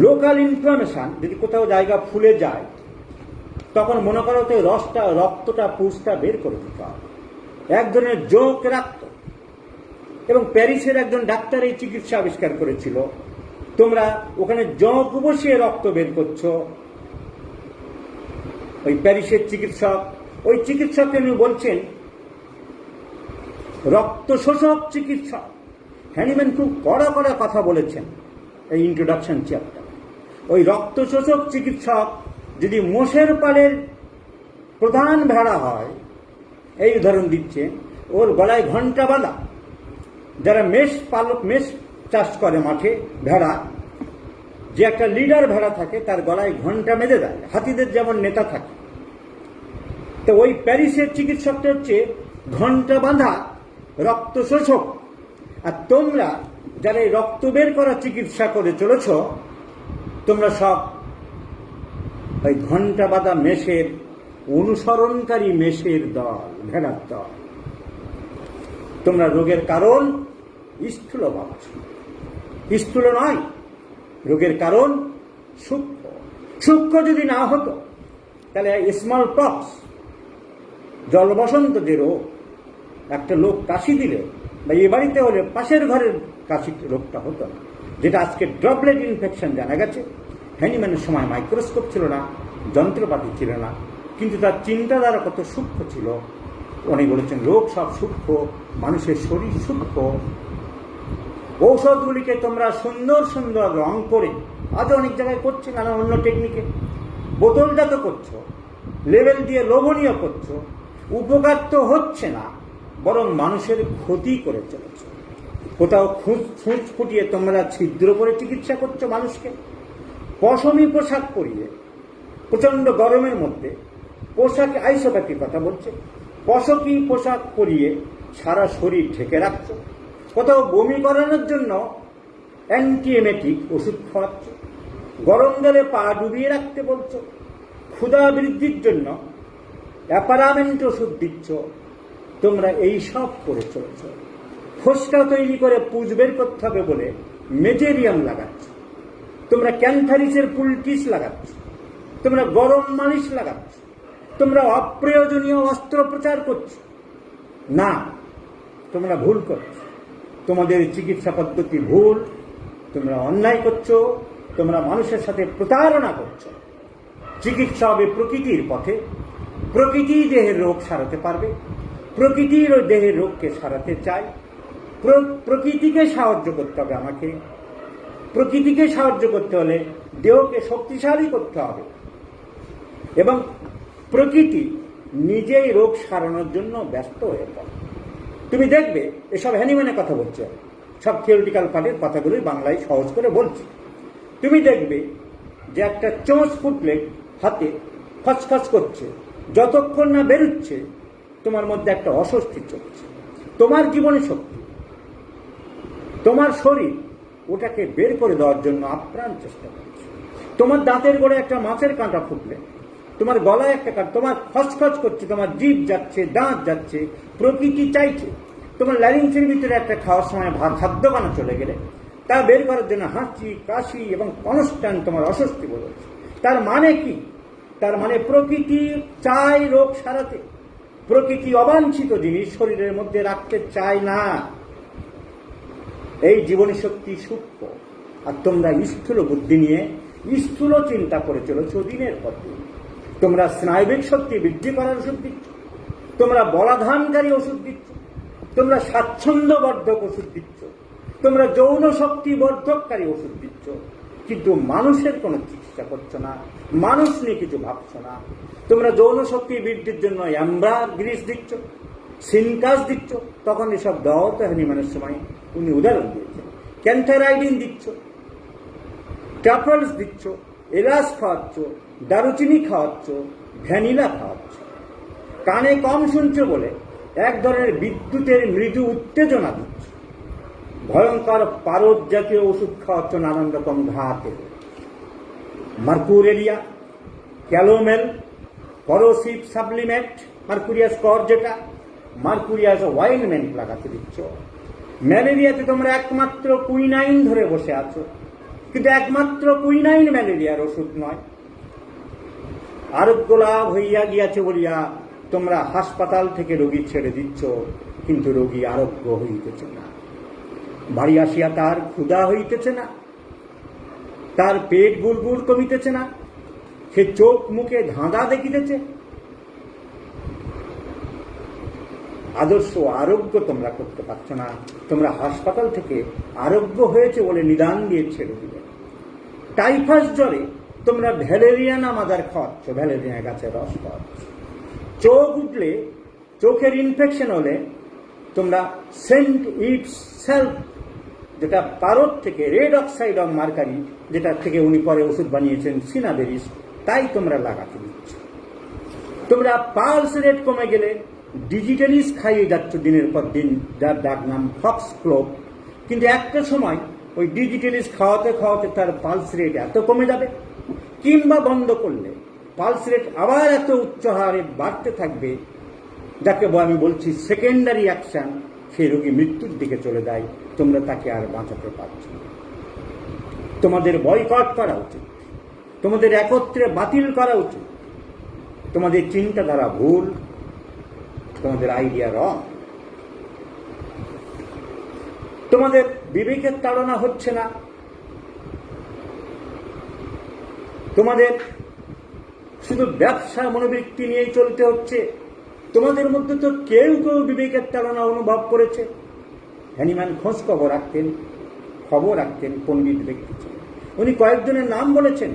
লোকাল ইনফ্লামেশন যদি কোথাও জায়গা ফুলে যায়, তখন মনে করো তো রক্তটা পুষটা বের করে দিতে হবে। এক ধরনের জোঁক রাখত, এবং প্যারিসের একজন ডাক্তার এই চিকিৎসা আবিষ্কার করেছিল। তোমরা ওখানে জোঁক বসিয়ে রক্ত বের করছো। ওই প্যারিসের চিকিৎসক, ওই চিকিৎসককে উনি বলছেন রক্ত শোষক চিকিৎসক। হ্যানিম্যান খুব কড়া কড়া কথা বলেছেন এই ইন্ট্রোডাকশন চ্যাপ্টার। ওই রক্ত শোষক চিকিৎসক যদি মোষের পালের প্রধান ভেড়া হয়, এই উদাহরণ দিচ্ছে, ওর গলায় ঘন্টা বাঁধা। যারা মেষ চাষ করে মাঠে, ভেড়া, যে একটা লিডার ভেড়া থাকে তার গলায় ঘন্টা বেঁধে দেয়, হাতিদের যেমন নেতা থাকে। তো ওই প্যারিসের চিকিৎসকটা হচ্ছে ঘন্টা বাঁধা রক্ত শোষক। আর তোমরা যারা এই রক্ত বের করা চিকিৎসা করে চলেছ, তোমরা সব ওই ঘন্টা বাঁধা মেষের অনুসরণকারী মেষের দল, ভেড়ার দল। তোমরা রোগের কারণ স্থূল ভাবছ। স্থূল নয়, রোগের কারণ সূক্ষ্ম। সূক্ষ্ম যদি না হতো তাহলে স্মল পক্স, জলবসন্ত যে রোগ, একটা লোক কাশি দিলে বা এ বাড়িতে হলে পাশের ঘরের কাশি রোগটা হতো না, যেটা আজকে ড্রপলেট ইনফেকশন জানা গেছে। হ্যানিম্যানের সময় মাইক্রোস্কোপ ছিল না, যন্ত্রপাতি ছিল না, কিন্তু তার চিন্তাধারা কত সূক্ষ্ম ছিল। উনি বলেছেন রোগ সব সূক্ষ্ম, মানুষের শরীর সূক্ষ্ম। ঔষধগুলিকে তোমরা সুন্দর সুন্দর রং করে, আজও অনেক জায়গায় করছে নানা অন্য টেকনিকে, বোতলজাত করছো, লেবেল দিয়ে লোভনীয় করছো, উপকার তো হচ্ছে না, বরং মানুষের ক্ষতি করে চলেছে। কোথাও খুঁজ ফুটিয়ে তোমরা ছিদ্র করে চিকিৎসা করছো মানুষকে। পশমি পোশাক পরিয়ে, প্রচণ্ড গরমের মধ্যে পোশাকে আইসোপ্যাথির কথা বলছে, পশকি পোশাক পরিয়ে সারা শরীর ঢেকে রাখছো। কোথাও বমি করানোর জন্য অ্যান্টিএমেটিক ওষুধ খাওয়াচ্ছ, গরম জলে পা ডুবিয়ে রাখতে বলছো, ক্ষুধা বৃদ্ধির জন্য অ্যাপারামেন্ট ওষুধ দিচ্ছ। তোমরা এই সব করে চলছ। ফোসকা তৈরি করে পুঁজ বের করতে হবে বলে মেটেরিয়াম লাগাচ্ছ। তোমরা ক্যান্থারিসের পুলটিস লাগাচ্ছ, তোমরা গরম মালিশ লাগাচ্ছ, তোমরা অপ্রয়োজনীয় অস্ত্রোপচার করছো। না, তোমরা ভুল করছো, তোমাদের চিকিৎসা পদ্ধতি ভুল, তোমরা অন্যায় করছো, তোমরা মানুষের সাথে প্রতারণা করছো। চিকিৎসা হবে প্রকৃতির পথে, প্রকৃতি দেহের রোগ সারাতে পারবে, প্রকৃতির ওই দেহের রোগকে সারাতে চাই। প্রকৃতিকে সাহায্য করতে হবে আমাকে, প্রকৃতিকে সাহায্য করতে হলে দেহকে শক্তিশালী করতে হবে, এবং প্রকৃতি নিজেই রোগ সারানোর জন্য ব্যস্ত হয়ে পড়ে। তুমি দেখবে এসব হ্যানিম্যানের কথা বলছে, সব থিওরিটিক্যাল পার্টের কথাগুলোই বাংলায় সহজ করে বলছি। তুমি দেখবে যে একটা চোঁচ ফুটলে হাতে খচখচ করছে, যতক্ষণ না বেরোচ্ছে তোমার মধ্যে একটা অস্বস্তি চলছে। তোমার জীবনে শক্তি, তোমার শরীর ওটাকে বের করে দেওয়ার জন্য আপ্রাণ চেষ্টা করছে। তোমার দাঁতের গোড়ে একটা মাছের কাঁটা ফুটলে, তোমার গলায় একটা কাঁটা, তোমার খচখচ করছে, তোমার জিভ যাচ্ছে, দাঁত যাচ্ছে, প্রকৃতি চাইছে। তোমার ল্যারিংসের ভিতরে একটা খাওয়ার সময় খাদ্যবানা চলে গেলে তা বের করার জন্য হাঁচি, কাশি এবং কনস্ট্যান্ট তোমার অস্বস্তি বোধ হচ্ছে। তার মানে কি? তার মানে প্রকৃতি চায় রোগ সারাতে। প্রকৃতি অবাঞ্ছিত জিনিস শরীরের মধ্যে রাখতে চায় না। এই জীবনী শক্তি সূক্ষ্ম, আর তোমরা স্থূল বুদ্ধি নিয়ে স্থূল চিন্তা করে চলেছ দিনের পর দিন। তোমরা স্নায়বিক শক্তি বৃদ্ধি করার ওষুধ দিচ্ছ, তোমরা বলাধানকারী ওষুধ দিচ্ছ, তোমরা স্বাচ্ছন্দ্যবর্ধক ওষুধ দিচ্ছ, তোমরা যৌন শক্তি বর্ধককারী ওষুধ দিচ্ছ, কিন্তু মানুষের কোনো চিকিৎসা করছো না, মানুষ নিয়ে কিছু ভাবছো না। তোমরা যৌন শক্তি বৃদ্ধির জন্য অ্যাম্বার গ্রিস দিচ্ছ, সিনকাস দিচ্ছ, তখন এসব দেওয়া তো হ্যানিম্যানের সময় উনি উদাহরণ দিয়েছেন। ক্যান্থারাইডিন দিচ্ছ, ট্যাপলস দিচ্ছ, এলাচ খাওয়াচ্ছ, দারুচিনি খাওয়াচ্ছ, ভ্যানিলা খাওয়াচ্ছ। কানে কম শুনছো বলে এক ধরনের বিদ্যুতের মৃদু উত্তেজনা দিচ্ছ। ভয়ঙ্কর পারদ জাতীয় ওষুধ খাওয়াচ্ছ নানান রকম ঘাতে। মার্কুরেরিয়া, ক্যালোমেল, করোসিভ সাপ্লিমেন্ট, মার্কুরিয়াস কর যেটা, মার্কুরিয়াস ওয়াইনমেন্ট লাগাতে দিচ্ছ। ম্যালেরিয়াতে তোমরা একমাত্র কুইনাইন ধরে বসে আছো, কিন্তু একমাত্র কুইনাইন ম্যালেরিয়ার ওষুধ নয়। আরোগ্য লাভ হইয়া গিয়াছে বলিয়া তোমরা হাসপাতাল থেকে রোগী ছেড়ে দিচ্ছ, কিন্তু রোগী আরোগ্য হইতেছে না। বাড়ি আসিয়া তার ক্ষুধা হইতেছে না, তার পেট গুড়গুড় কমিতেছে না, সে চোখ মুখে ধাঁধা দেখিতেছে। আদর্শ আরোগ্য তোমরা করতে পারছো না। তোমরা হাসপাতাল থেকে আরোগ্য হয়েছে বলে নিদান দিয়ে ছেড়ে দিলে। টাইফাস জ্বরে তোমরা ভ্যালেরিয়ানা মাদার খাওয়াচ্ছ, ভ্যালেরিয়া গাছের রস খাওয়াচ্ছ। চোখ উঠলে, চোখের ইনফেকশন হলে তোমরা সেন্ট ইটস সেলফ, যেটা পারদ থেকে রেড অক্সাইড অফ মার্কারি, যেটা থেকে উনি পরে ওষুধ বানিয়েছেন সিনাবেরিস, তাই তোমরা লাগাতে দিচ্ছ। তোমরা পালস রেট কমে গেলে ডিজিটালিস খাইয়ে যাচ্ছ দিনের পর দিন, যার ডাক নাম ফক্স ক্লোভ। কিন্তু একটা সময় ওই ডিজিটালিস খাওয়াতে খাওয়াতে তার পালস রেট এত কমে যাবে, কিংবা বন্ধ করলে পালস রেট আবার এত উচ্চ হারে বাড়তে থাকবে, যাকে আমি বলছি সেকেন্ডারি অ্যাকশন, সেই রোগী মৃত্যুর দিকে চলে যায়। তোমরা তাকে আর বাঁচাতে পারছো না। তোমাদের বয়কট করা উচিত, তোমাদের একত্রে বাতিল করা উচিত। তোমাদের চিন্তাধারা ভুল, তোমাদের আইডিয়া রং, তোমাদের বিবেকের তাড়না হচ্ছে না, তোমাদের শুধু ব্যবসা মনোবৃত্তি নিয়েই চলতে হচ্ছে। তোমাদের মধ্যে তো কেউ কেউ বিবেকের তাড়না অনুভব করেছে। হ্যানিম্যান খবর রাখতেন, পণ্ডিত ব্যক্তি ছিলেন। উনি কয়েকজনের নাম বলেছেন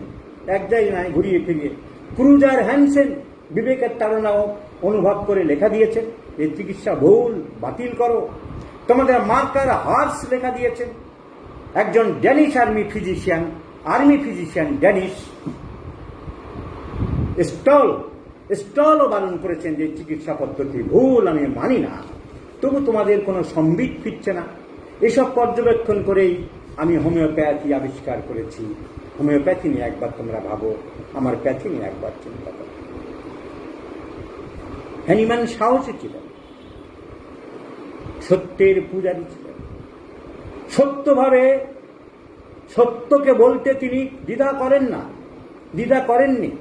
এক জায়গায় ঘুরিয়ে ফিরিয়ে। ক্রুজার হ্যানসেন বিবেকের তাড়নাও অনুভব করে লেখা দিয়েছেন, এই চিকিৎসা ভুল, বাতিল করো। তোমাদের মার্কার হার্স লেখা দিয়েছেন। একজন ড্যানিশ আর্মি ফিজিশিয়ান ড্যানিশ স্টলও বারণ করেছেন যে চিকিৎসা পদ্ধতি ভুল, আমি মানি না। তবু তোমাদের কোনো সম্বিত ফিরছে না। এসব পর্যবেক্ষণ করেই আমি হোমিওপ্যাথি আবিষ্কার করেছি। হোমিওপ্যাথি নিয়ে একবার তোমরা ভাবো, আমার প্যাথি নিয়ে একবার চিন্তা করো। হ্যানিম্যান সাহসী ছিলেন, সত্যের পূজারী ছিলেন। সত্যকে বলতে তিনি দ্বিধা করেননি।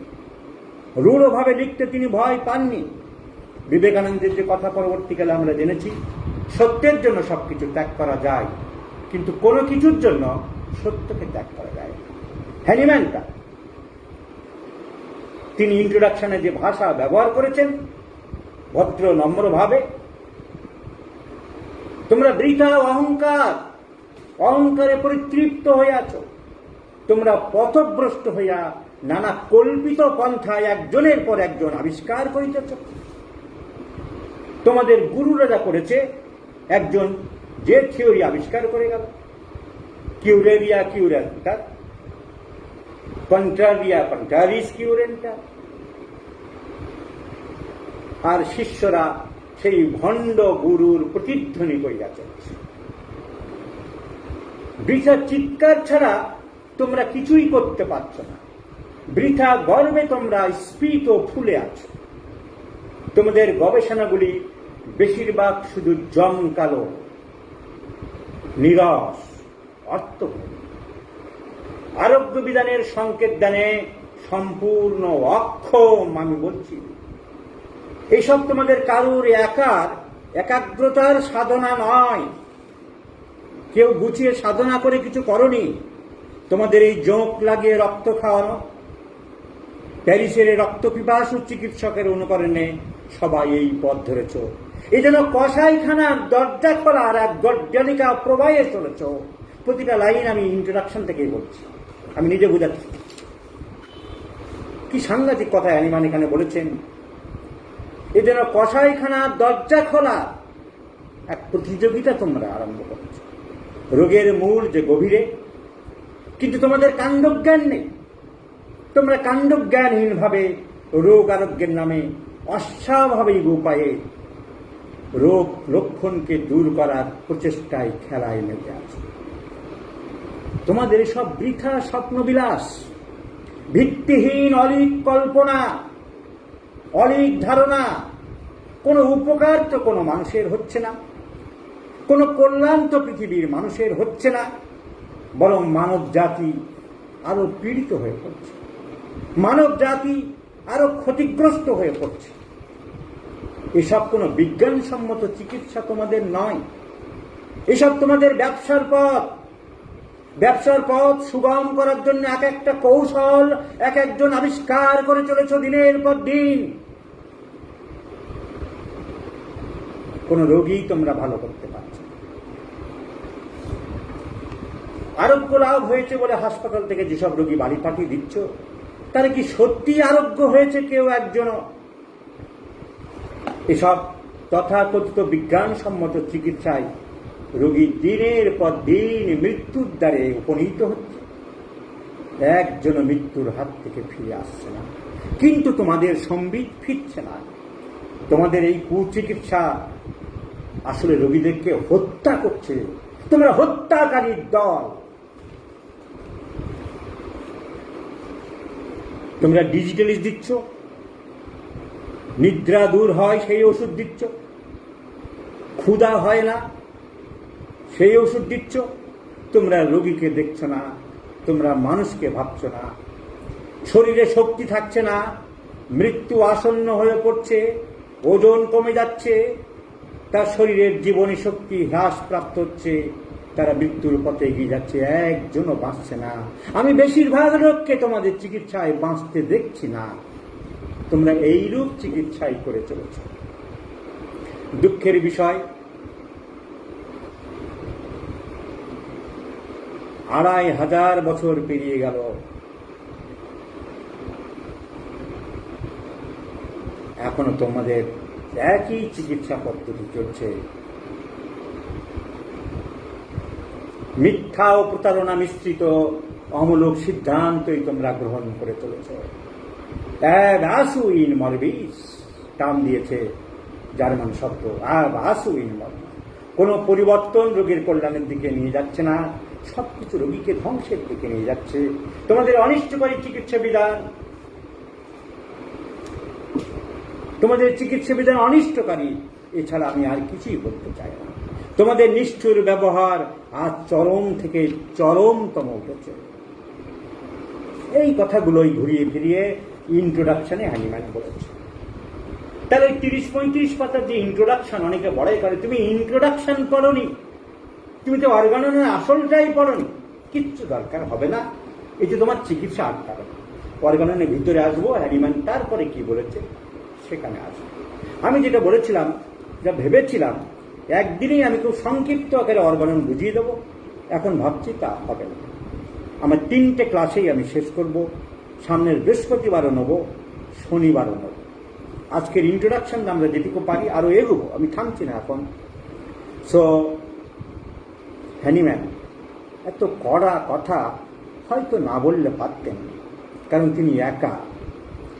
রূঢ়ভাবে লিখতে তিনি ভয় পাননি। বিবেকানন্দের যে কথা পরবর্তীকালে আমরা জেনেছি, সত্যের জন্য সবকিছু ত্যাগ করা যায়, কিন্তু কোনো কিছুর জন্য সত্যকে ত্যাগ করা যায় না। হ্যানিম্যানটা তিনি ইন্ট্রোডাকশনে যে ভাষা ব্যবহার করেছেন, ভদ্র নম্রভাবে, তোমরা বৃথা অহংকারে পরিতৃপ্ত হয়ে আছো। তোমরা পথভ্রষ্ট হইয়া নানা কল্পিত পন্থায় একজনের পর একজন আবিষ্কার করিতেছ। তোমাদের গুরুরা যা করেছে, একজন যে থিওরি আবিষ্কার করে গেল, কিউরেরিয়া কিউরেন্টার, কন্ট্রারিয়া কন্ট্রারিস কিউরেন্টার, আর শিষ্যরা সেই ভণ্ড গুরুর প্রতিধ্বনি করিয়া চলছে। বৃথা চিৎকার ছাড়া তোমরা কিছুই করতে পারছ না। বৃথা গর্বে তোমরা স্ফীত ফুলে আছো। তোমাদের গবেষণাগুলি বেশিরভাগ শুধু জমকালো, নিরস, অর্থহীন। আরোগ্য বিধানের সংকেত দানে সম্পূর্ণ অক্ষম আমি বলছি। এইসব তোমাদের কারুর একাগ্রতার সাধনা নয়। কেউ গুছিয়ে সাধনা করে কিছু করনি। তোমাদের এই জোঁক লাগিয়ে রক্ত খাওয়ানো, প্যারিসের রক্ত পিপাসু চিকিৎসকের অনুকরণে সবাই এই পথ ধরেছ। এই যেন কসাইখানার দরজা খোলার এক গড্ডালিকা প্রবাহে চলেছ। প্রতিটা লাইন আমি ইন্ট্রোডাকশন থেকেই বলছি, আমি নিজে বোঝাচ্ছি। কি সাংঘাতিক কথা হ্যানিম্যান এখানে বলেছেন। এই যেন কসাইখানার দরজা খোলা এক প্রতিযোগিতা তোমরা আরম্ভ করছ। রোগের মূল যে গভীরে, কিন্তু তোমাদের কাণ্ডজ্ঞান নেই। তোমরা কাণ্ডজ্ঞানহীন ভাবে রোগ আরোগ্যের নামে অস্বাভাবিক উপায়ে রোগ লক্ষণকে দূর করার প্রচেষ্টায় খেলায় মেতে আছে। তোমাদের সব বৃথা স্বপ্নবিলাস, ভিত্তিহীন অলীক কল্পনা, অলীক ধারণা। কোনো উপকার তো কোনো মানুষের হচ্ছে না, কোনো কল্যাণ তো পৃথিবীর মানুষের হচ্ছে না, বরং মানব জাতি আরো পীড়িত হয়ে পড়ছে, মানব জাতি আরো ক্ষতিগ্রস্ত হয়ে পড়ছে। এসব কোনো বিজ্ঞানসম্মত চিকিৎসা তোমাদের নয়। এসব তোমাদের ব্যবসার পথ সুগম করার জন্য এক একটা কৌশল এক একজন আবিষ্কার করে চলেছ দিনের পর দিন। কোন রোগী তোমরা ভালো করতে পারছো না। আরোগ্য লাভ হয়েছে বলে হাসপাতাল থেকে যেসব রোগী বাড়ি পাঠিয়ে দিচ্ছ, তারা কি সত্যি আরোগ্য হয়েছে কেউ একজনও? এসব তথাকথিত বিজ্ঞানসম্মত চিকিৎসায় রোগী দিনের পর দিন মৃত্যুর দ্বারে উপনীত হচ্ছে, একজনও মৃত্যুর হাত থেকে ফিরে আসছে না। কিন্তু তোমাদের সম্বিত ফিরছে না। তোমাদের এই কুচিকিৎসা আসলে রোগীদেরকে হত্যা করছে। তোমরা হত্যাকারীর দল। তোমরা ডিজিটালিস্ট দিচ্ছ, নিদ্রা দূর হয় সেই ওষুধ দিচ্ছ, ক্ষুধা হয় না সেই ওষুধ দিচ্ছ। তোমরা রোগীকে দেখছ না, তোমরা মানুষকে ভাবছ না। শরীরে শক্তি থাকছে না, মৃত্যু আসন্ন হয়ে পড়ছে, ওজন কমে যাচ্ছে, তার শরীরের জীবনী শক্তি হ্রাস প্রাপ্ত হচ্ছে, তারা মৃত্যুর পথে এগিয়ে যাচ্ছে, একজনও বাঁচছে না। আমি বেশিরভাগ লোককে তোমাদের চিকিৎসায় বাঁচতে দেখছি না। তোমরা এইরূপ চিকিৎসাই করে চলেছ। দুঃখের বিষয়, 2500 বছর পেরিয়ে গেল, এখনো তোমাদের একই চিকিৎসা পদ্ধতি চলছে। মিথ্যা ও প্রতারণা মিশ্রিত অমূলক সিদ্ধান্তই তোমরা গ্রহণ করে চলেছ। অ্যাব আসু ইন মরবিস টার্ম দিয়েছে জার্মান শব্দ, অ্যাব আসু ইন মরবিস। কোনো পরিবর্তন রোগীর কল্যাণের দিকে নিয়ে যাচ্ছে না, সবকিছু রোগীকে ধ্বংসের দিকে নিয়ে যাচ্ছে। তোমাদের অনিষ্টকারী চিকিৎসা বিধান, তোমাদের চিকিৎসা বিধান অনিষ্টকারী, এছাড়া আমি আর কিছুই বলতে চাই না। তোমাদের নিষ্ঠুর ব্যবহার আজ চরম থেকে চরমতম উঠেছে। এই কথাগুলোই ঘুরিয়ে ফিরিয়ে ইন্ট্রোডাকশনে হ্যানিম্যান বলেছে। তাহলে 30-35 পাতার যে ইন্ট্রোডাকশন অনেকে বড়াই করে, তুমি ইন্ট্রোডাকশন পড়োনি, তুমি তো অর্গাননের আসলটাই পড়োনি, কিচ্ছু দরকার হবে না। এই যে তোমার চিকিৎসা আটকাবে, অর্গাননের ভিতরে আসবো, হ্যানিম্যান তারপরে কি বলেছে সেখানে আসবো। আমি যেটা বলেছিলাম, যা ভেবেছিলাম একদিনেই আমি খুব সংক্ষিপ্ত আকারে অর্গানন বুঝিয়ে দেবো, এখন ভাবছি তা হবে না। আমার 3টে ক্লাসেই আমি শেষ করব, সামনের বৃহস্পতিবারও নেব, শনিবারও নেব। আজকের ইন্ট্রোডাকশন আমরা যেটুকু পারি আরও এগোবো, আমি থামছি না এখন। সো হ্যানিম্যান এত কড়া কথা হয়তো না বললে পারতেন, কারণ তিনি একা,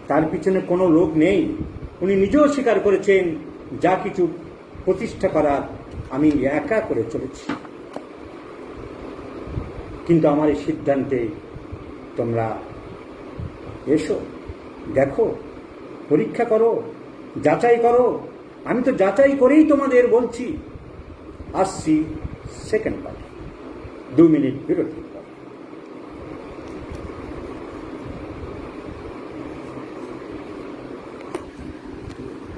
তার পিছনে কোনো লোক নেই। উনি নিজেও স্বীকার করেছেন যা কিছু প্রতিষ্ঠা করার আমি একা করে চলেছি। কিন্তু আমার এই সিদ্ধান্তে তোমরা এসো, দেখো, পরীক্ষা করো, যাচাই করো। আমি তো যাচাই করেই তোমাদের বলছি। আসছি সেকেন্ড পার্ট, 2 মিনিট বিরতি।